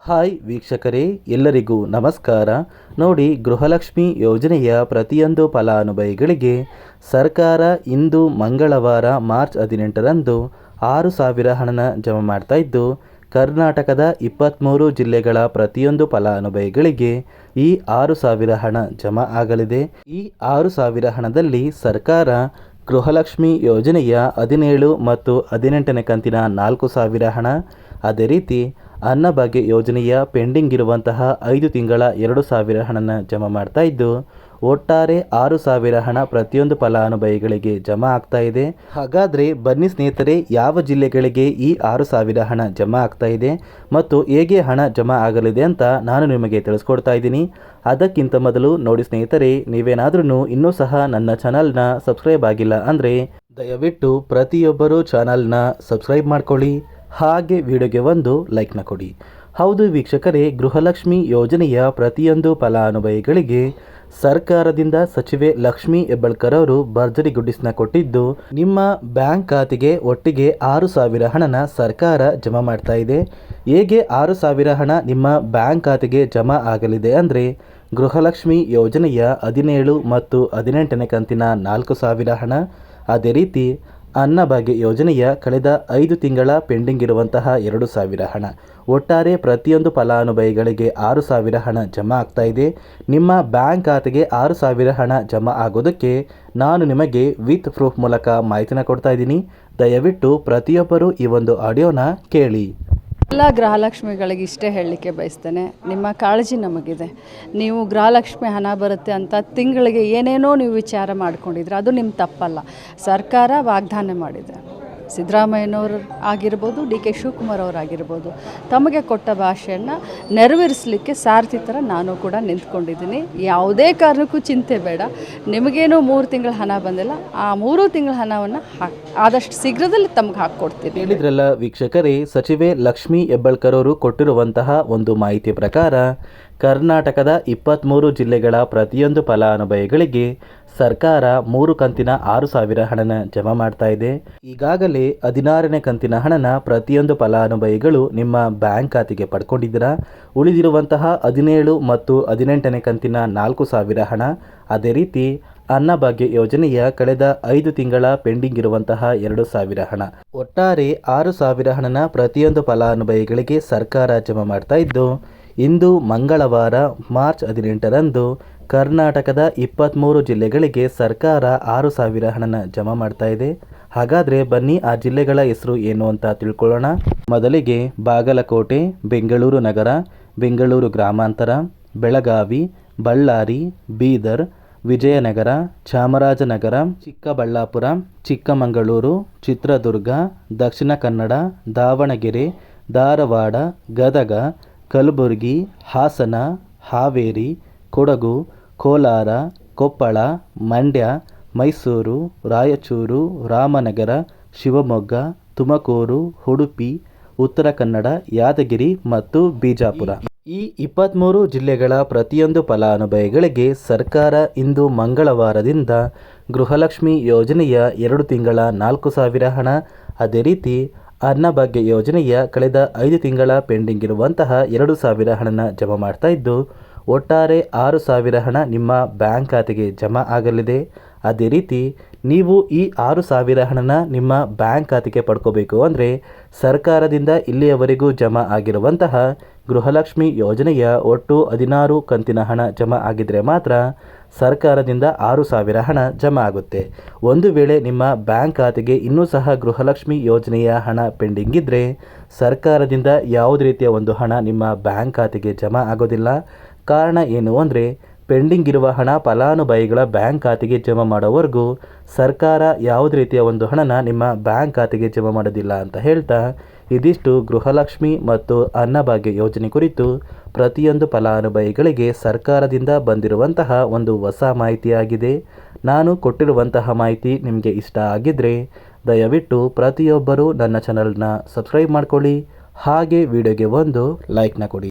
Hi ವೀಕ್ಷಕರೇ, ಎಲ್ಲರಿಗೂ ನಮಸ್ಕಾರ. ನೋಡಿ, ಗೃಹಲಕ್ಷ್ಮಿ ಯೋಜನೆಯ ಪ್ರತಿಯೊಂದು ಫಲಾನುಭವಿಗಳಿಗೆ ಸರ್ಕಾರ ಇಂದು ಮಂಗಳವಾರ ಮಾರ್ಚ್ 18ರಂದು 6,000 ಹಣನ ಜಮಾ ಮಾಡ್ತಾ ಇದ್ದು, ಕರ್ನಾಟಕದ 23 ಜಿಲ್ಲೆಗಳ ಪ್ರತಿಯೊಂದು ಫಲಾನುಭವಿಗಳಿಗೆ ಈ 6,000 ಹಣ ಜಮಾ ಆಗಲಿದೆ. ಈ 6,000 ಹಣದಲ್ಲಿ ಸರ್ಕಾರ ಗೃಹಲಕ್ಷ್ಮಿ ಯೋಜನೆಯ 17 ಮತ್ತು 18ನೇ ಕಂತಿನ 4,000 ಹಣ, ಅದೇ ರೀತಿ ಅನ್ನಭಾಗ್ಯ ಯೋಜನೆಯ ಪೆಂಡಿಂಗ್ ಇರುವಂತಹ 5 ತಿಂಗಳ 2,000 ಹಣನ ಜಮಾ ಮಾಡ್ತಾ ಇದ್ದು, ಒಟ್ಟಾರೆ 6,000 ಹಣ ಪ್ರತಿಯೊಂದು ಫಲಾನುಭವಿಗಳಿಗೆ ಜಮಾ ಆಗ್ತಾ ಇದೆ. ಹಾಗಾದರೆ ಬನ್ನಿ ಸ್ನೇಹಿತರೆ, ಯಾವ ಜಿಲ್ಲೆಗಳಿಗೆ ಈ 6,000 ಹಣ ಜಮಾ ಆಗ್ತಾ ಇದೆ ಮತ್ತು ಹೇಗೆ ಹಣ ಜಮಾ ಆಗಲಿದೆ ಅಂತ ನಾನು ನಿಮಗೆ ತಿಳಿಸ್ಕೊಡ್ತಾ ಇದ್ದೀನಿ. ಅದಕ್ಕಿಂತ ಮೊದಲು ನೋಡಿ ಸ್ನೇಹಿತರೆ, ನೀವೇನಾದ್ರೂ ಇನ್ನೂ ಸಹ ನನ್ನ ಚಾನಲ್ನ ಸಬ್ಸ್ಕ್ರೈಬ್ ಆಗಿಲ್ಲ ಅಂದರೆ ದಯವಿಟ್ಟು ಪ್ರತಿಯೊಬ್ಬರು ಚಾನಲ್ನ ಸಬ್ಸ್ಕ್ರೈಬ್ ಮಾಡ್ಕೊಳ್ಳಿ, ಹಾಗೆ ವಿಡಿಯೋಗೆ ಒಂದು ಲೈಕ್ನ ಕೊಡಿ. ಹೌದು ವೀಕ್ಷಕರೇ, ಗೃಹಲಕ್ಷ್ಮಿ ಯೋಜನೆಯ ಪ್ರತಿಯೊಂದು ಫಲಾನುಭವಿಗಳಿಗೆ ಸರ್ಕಾರದಿಂದ ಸಚಿವೆ ಲಕ್ಷ್ಮಿ ಹೆಬ್ಬಾಳ್ಕರ್ ಅವರು ಭರ್ಜರಿ ಗುಡ್ಡಿಸ್ನ ಕೊಟ್ಟಿದ್ದು, ನಿಮ್ಮ ಬ್ಯಾಂಕ್ ಖಾತೆಗೆ ಒಟ್ಟಿಗೆ 6,000 ಹಣನ ಸರ್ಕಾರ ಜಮಾ ಮಾಡ್ತಾ ಇದೆ. ಹೇಗೆ 6,000 ಹಣ ನಿಮ್ಮ ಬ್ಯಾಂಕ್ ಖಾತೆಗೆ ಜಮಾ ಆಗಲಿದೆ ಅಂದರೆ, ಗೃಹಲಕ್ಷ್ಮಿ ಯೋಜನೆಯ 17 ಮತ್ತು 18ನೇ ಕಂತಿನ 4,000 ಹಣ, ಅದೇ ರೀತಿ ಅನ್ನಭಾಗ್ಯ ಯೋಜನೆಯ ಕಳೆದ 5 ತಿಂಗಳ ಪೆಂಡಿಂಗ್ ಇರುವಂತಹ 2,000 ಹಣ, ಒಟ್ಟಾರೆ ಪ್ರತಿಯೊಂದು ಫಲಾನುಭವಿಗಳಿಗೆ 6,000 ಹಣ ಜಮಾ ಆಗ್ತಾ ಇದೆ. ನಿಮ್ಮ ಬ್ಯಾಂಕ್ ಖಾತೆಗೆ 6,000 ಹಣ ಜಮಾ ಆಗೋದಕ್ಕೆ ನಾನು ನಿಮಗೆ ವಿತ್ ಪ್ರೂಫ್ ಮೂಲಕ ಮಾಹಿತಿನ ಕೊಡ್ತಾ ಇದ್ದೀನಿ. ದಯವಿಟ್ಟು ಪ್ರತಿಯೊಬ್ಬರು ಈ ಒಂದು ಆಡಿಯೋನ ಕೇಳಿ. ಎಲ್ಲ ಗೃಹಲಕ್ಷ್ಮಿಗಳಿಗೆ ಇಷ್ಟೇ ಹೇಳಲಿಕ್ಕೆ ಬಯಸ್ತೇನೆ, ನಿಮ್ಮ ಕಾಳಜಿ ನಮಗಿದೆ. ನೀವು ಗೃಹಲಕ್ಷ್ಮಿ ಹಣ ಬರುತ್ತೆ ಅಂತ ತಿಂಗಳಿಗೆ ಏನೇನೋ ನೀವು ವಿಚಾರ ಮಾಡ್ಕೊಂಡಿದ್ರೆ ಅದು ನಿಮ್ಮ ತಪ್ಪಲ್ಲ. ಸರ್ಕಾರ ವಾಗ್ದಾನ ಮಾಡಿದೆ. ಸಿದ್ದರಾಮಯ್ಯನವರು ಆಗಿರ್ಬೋದು, ಡಿ ಕೆ ಶಿವಕುಮಾರ್ ಅವರಾಗಿರ್ಬೋದು, ತಮಗೆ ಕೊಟ್ಟ ಭಾಷೆಯನ್ನು ನೆರವೇರಿಸಲಿಕ್ಕೆ ಸಾರಥಿ ಥರ ನಾನು ಕೂಡ ನಿಂತ್ಕೊಂಡಿದ್ದೀನಿ. ಯಾವುದೇ ಕಾರಣಕ್ಕೂ ಚಿಂತೆ ಬೇಡ. ನಿಮಗೇನು 3 ತಿಂಗಳ ಹಣ ಬಂದಿಲ್ಲ, ಆ 3 ತಿಂಗಳ ಹಣವನ್ನು ಆದಷ್ಟು ಶೀಘ್ರದಲ್ಲಿ ತಮಗೆ ಹಾಕ್ಕೊಡ್ತೀನಿ. ಹೇಳಿದ್ರಲ್ಲ ವೀಕ್ಷಕರೇ, ಸಚಿವೆ ಲಕ್ಷ್ಮಿ ಹೆಬ್ಬಾಳ್ಕರ್ ಅವರು ಕೊಟ್ಟಿರುವಂತಹ ಒಂದು ಮಾಹಿತಿ ಪ್ರಕಾರ ಕರ್ನಾಟಕದ 23 ಜಿಲ್ಲೆಗಳ ಪ್ರತಿಯೊಂದು ಫಲಾನುಭವಿಗಳಿಗೆ ಸರ್ಕಾರ 3 ಕಂತಿನ 6,000 ಹಣನ ಜಮಾ ಮಾಡ್ತಾ ಇದೆ. ಈಗಾಗಲೇ 16ನೇ ಕಂತಿನ ಹಣನ ಪ್ರತಿಯೊಂದು ಫಲಾನುಭವಿಗಳು ನಿಮ್ಮ ಬ್ಯಾಂಕ್ ಖಾತೆಗೆ ಪಡ್ಕೊಂಡಿದ್ದೀರಾ. ಉಳಿದಿರುವಂತಹ 17 ಮತ್ತು 18ನೇ ಕಂತಿನ 4,000 ಹಣ, ಅದೇ ರೀತಿ ಅನ್ನಭಾಗ್ಯ ಯೋಜನೆಯ ಕಳೆದ 5 ತಿಂಗಳ ಪೆಂಡಿಂಗ್ ಇರುವಂತಹ 2,000 ಹಣ, ಒಟ್ಟಾರೆ 6,000 ಹಣನ ಪ್ರತಿಯೊಂದು ಫಲಾನುಭವಿಗಳಿಗೆ ಸರ್ಕಾರ ಜಮಾ ಮಾಡ್ತಾ ಇದ್ದು, ಇಂದು ಮಂಗಳವಾರ ಮಾರ್ಚ್ 18ರಂದು ಕರ್ನಾಟಕದ 23 ಜಿಲ್ಲೆಗಳಿಗೆ ಸರ್ಕಾರ 6,000 ಹಣನ ಜಮಾ ಮಾಡ್ತಾ ಇದೆ. ಹಾಗಾದರೆ ಬನ್ನಿ ಆ ಜಿಲ್ಲೆಗಳ ಹೆಸರು ಏನು ಅಂತ ತಿಳ್ಕೊಳ್ಳೋಣ. ಮೊದಲಿಗೆ ಬಾಗಲಕೋಟೆ, ಬೆಂಗಳೂರು ನಗರ, ಬೆಂಗಳೂರು ಗ್ರಾಮಾಂತರ, ಬೆಳಗಾವಿ, ಬಳ್ಳಾರಿ, ಬೀದರ್, ವಿಜಯನಗರ, ಚಾಮರಾಜನಗರ, ಚಿಕ್ಕಬಳ್ಳಾಪುರ, ಚಿಕ್ಕಮಗಳೂರು, ಚಿತ್ರದುರ್ಗ, ದಕ್ಷಿಣ ಕನ್ನಡ, ದಾವಣಗೆರೆ, ಧಾರವಾಡ, ಗದಗ, ಕಲಬುರಗಿ, ಹಾಸನ, ಹಾವೇರಿ, ಕೊಡಗು, ಕೋಲಾರ, ಕೊಪ್ಪಳ, ಮಂಡ್ಯ, ಮೈಸೂರು, ರಾಯಚೂರು, ರಾಮನಗರ, ಶಿವಮೊಗ್ಗ, ತುಮಕೂರು, ಉಡುಪಿ, ಉತ್ತರ ಕನ್ನಡ, ಯಾದಗಿರಿ ಮತ್ತು ಬಿಜಾಪುರ. ಈ 23 ಜಿಲ್ಲೆಗಳ ಪ್ರತಿಯೊಂದು ಫಲಾನುಭವಿಗಳಿಗೆ ಸರ್ಕಾರ ಇಂದು ಮಂಗಳವಾರದಿಂದ ಗೃಹಲಕ್ಷ್ಮಿ ಯೋಜನೆಯ 2 ತಿಂಗಳ 4,000 ಹಣ, ಅದೇ ರೀತಿ ಅನ್ನಭಾಗ್ಯ ಯೋಜನೆಯ ಕಳೆದ 5 ತಿಂಗಳ ಪೆಂಡಿಂಗ್ ಇರುವಂತಹ 2,000 ಹಣನ ಜಮಾ ಮಾಡ್ತಾ ಇದ್ದು, ಒಟ್ಟಾರೆ 6,000 ಹಣ ನಿಮ್ಮ ಬ್ಯಾಂಕ್ ಖಾತೆಗೆ ಜಮಾ ಆಗಲಿದೆ. ಅದೇ ರೀತಿ ನೀವು ಈ 6,000 ಹಣನ ನಿಮ್ಮ ಬ್ಯಾಂಕ್ ಖಾತೆಗೆ ಪಡ್ಕೋಬೇಕು ಅಂದರೆ, ಸರ್ಕಾರದಿಂದ ಇಲ್ಲಿಯವರೆಗೂ ಜಮಾ ಆಗಿರುವಂತಹ ಗೃಹಲಕ್ಷ್ಮಿ ಯೋಜನೆಯ ಒಟ್ಟು 16 ಕಂತಿನ ಹಣ ಜಮಾ ಆಗಿದ್ದರೆ ಮಾತ್ರ ಸರ್ಕಾರದಿಂದ 6,000 ಹಣ ಜಮಾ ಆಗುತ್ತೆ. ಒಂದು ವೇಳೆ ನಿಮ್ಮ ಬ್ಯಾಂಕ್ ಖಾತೆಗೆ ಇನ್ನೂ ಸಹ ಗೃಹಲಕ್ಷ್ಮಿ ಯೋಜನೆಯ ಹಣ ಪೆಂಡಿಂಗ್ ಇದ್ದರೆ, ಸರ್ಕಾರದಿಂದ ಯಾವುದೇ ರೀತಿಯ ಒಂದು ಹಣ ನಿಮ್ಮ ಬ್ಯಾಂಕ್ ಖಾತೆಗೆ ಜಮಾ ಆಗೋದಿಲ್ಲ. ಕಾರಣ ಏನು ಅಂದರೆ, ಪೆಂಡಿಂಗ್ ಇರುವ ಹಣ ಫಲಾನುಭವಿಗಳ ಬ್ಯಾಂಕ್ ಖಾತೆಗೆ ಜಮಾ ಮಾಡೋವರೆಗೂ ಸರ್ಕಾರ ಯಾವುದೇ ರೀತಿಯ ಒಂದು ಹಣನ ನಿಮ್ಮ ಬ್ಯಾಂಕ್ ಖಾತೆಗೆ ಜಮಾ ಮಾಡೋದಿಲ್ಲ ಅಂತ ಹೇಳ್ತಾ, ಇದಿಷ್ಟು ಗೃಹಲಕ್ಷ್ಮಿ ಮತ್ತು ಅನ್ನಭಾಗ್ಯ ಯೋಜನೆ ಕುರಿತು ಪ್ರತಿಯೊಂದು ಫಲಾನುಭವಿಗಳಿಗೆ ಸರ್ಕಾರದಿಂದ ಬಂದಿರುವಂತಹ ಒಂದು ಹೊಸ ಮಾಹಿತಿಯಾಗಿದೆ. ನಾನು ಕೊಟ್ಟಿರುವಂತಹ ಮಾಹಿತಿ ನಿಮಗೆ ಇಷ್ಟ ಆಗಿದ್ದರೆ ದಯವಿಟ್ಟು ಪ್ರತಿಯೊಬ್ಬರು ನನ್ನ ಚಾನಲ್ನ ಸಬ್ಸ್ಕ್ರೈಬ್ ಮಾಡ್ಕೊಳ್ಳಿ, ಹಾಗೆ ವಿಡಿಯೋಗೆ ಒಂದು ಲೈಕ್ನ ಕೊಡಿ.